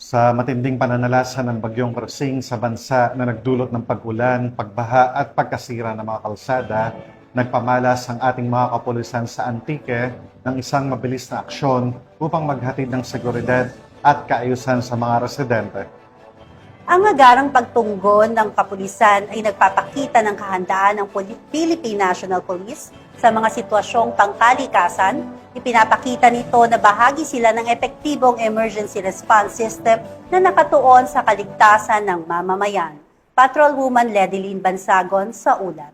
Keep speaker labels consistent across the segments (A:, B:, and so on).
A: Sa matinding pananalasa ng bagyong Krasing sa bansa na nagdulot ng pag-ulan, pagbaha at pagkasira ng mga kalsada, nagpamalas ang ating mga kapulisan sa Antique ng isang mabilis na aksyon upang maghatid ng seguridad at kaayusan sa mga residente.
B: Ang agarang pagtunggon ng kapulisan ay nagpapakita ng kahandaan ng Philippine National Police sa mga sitwasyong pangkalikasan. Ipinapakita nito na bahagi sila ng epektibong emergency response system na nakatuon sa kaligtasan ng mamamayan. Patrolwoman Ledilyn Bansagon sa ulat.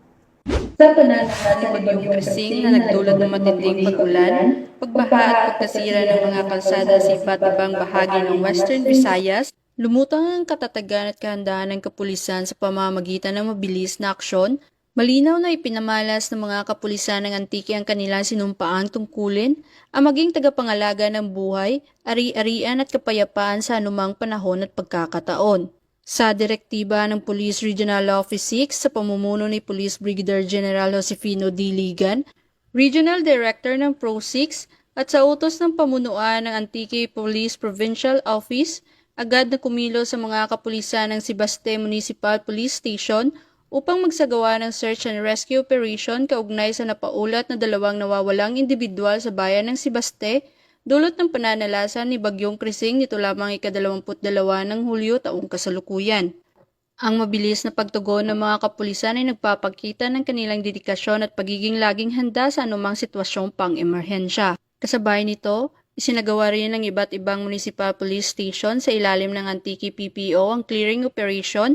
C: Sa pananalasa ni Bagyong Krasing na nagdulot ng matinding pag-ulan, pagbaha at pagkasira ng mga kalsada sa iba't ibang bahagi ng Western Visayas, lumutang ang katatagan at kahandaan ng kapulisan sa pamamagitan ng mabilis na aksyon. Malinaw na ipinamalas ng mga kapulisan ng Antique ang kanilang sinumpaang tungkulin, ang maging tagapangalaga ng buhay, ari-arian at kapayapaan sa anumang panahon at pagkakataon. Sa direktiba ng Police Regional Office 6 sa pamumuno ni Police Brigadier General Josefino D. Ligan, Regional Director ng Pro 6 at sa utos ng pamunuan ng Antique Police Provincial Office, agad na kumilos sa mga kapulisan ng Sibaste Municipal Police Station upang magsagawa ng search and rescue operation kaugnay sa napaulat na 2 nawawalang individual sa bayan ng Sibaste dulot ng pananalasa ni Bagyong Krasing nito lamang ika-22 ng Hulyo taong kasalukuyan. Ang mabilis na pagtugon ng mga kapulisan ay nagpapakita ng kanilang dedikasyon at pagiging laging handa sa anumang sitwasyong pang-emerhensya. Kasabay nito, isinagawa rin ng iba't ibang municipal police station sa ilalim ng Antique PPO ang clearing operation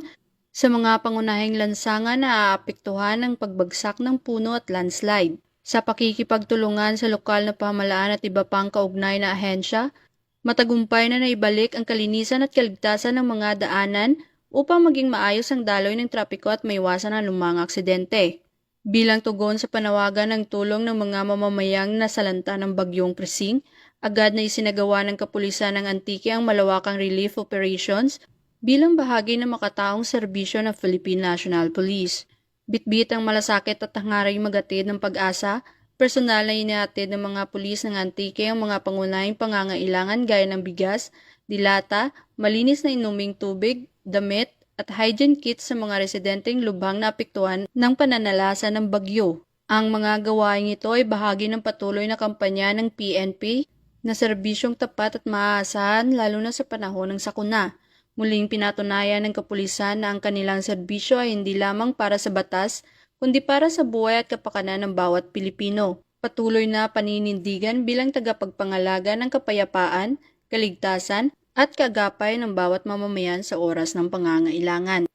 C: sa mga pangunahing lansangan na aapektuhan ng pagbagsak ng puno at landslide. Sa pakikipagtulungan sa lokal na pamahalaan at iba pang kaugnay na ahensya, matagumpay na naibalik ang kalinisan at kaligtasan ng mga daanan upang maging maayos ang daloy ng trapiko at maiwasan ang lumang aksidente. Bilang tugon sa panawagan ng tulong ng mga mamamayang nasalanta ng Bagyong Krasing, agad na isinagawa ng kapulisan ng Antique ang malawakang relief operations bilang bahagi ng makataong serbisyo ng Philippine National Police. Bitbit ang malasakit at hangaring magatid ng pag-asa, personal na inihatid ng mga pulis ng Antique ang mga pangunahing pangangailangan gaya ng bigas, dilata, malinis na inuming tubig, damit, at hygiene kits sa mga residenteng lubhang naapektuhan ng pananalasa ng bagyo. Ang mga gawain ito ay bahagi ng patuloy na kampanya ng PNP na serbisyong tapat at maaasahan lalo na sa panahon ng sakuna. Muling pinatunayan ng kapulisan na ang kanilang serbisyo ay hindi lamang para sa batas, kundi para sa buhay at kapakanan ng bawat Pilipino. Patuloy na paninindigan bilang tagapagpangalaga ng kapayapaan, kaligtasan, at kagapay ng bawat mamamayan sa oras ng pangangailangan.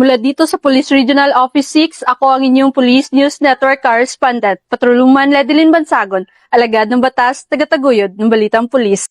D: Mula dito sa Police Regional Office 6, ako ang inyong Police News Network Correspondent, Patrolwoman Ledilyn Bansagon, alagad ng batas, tagataguyod ng Balitang Pulis.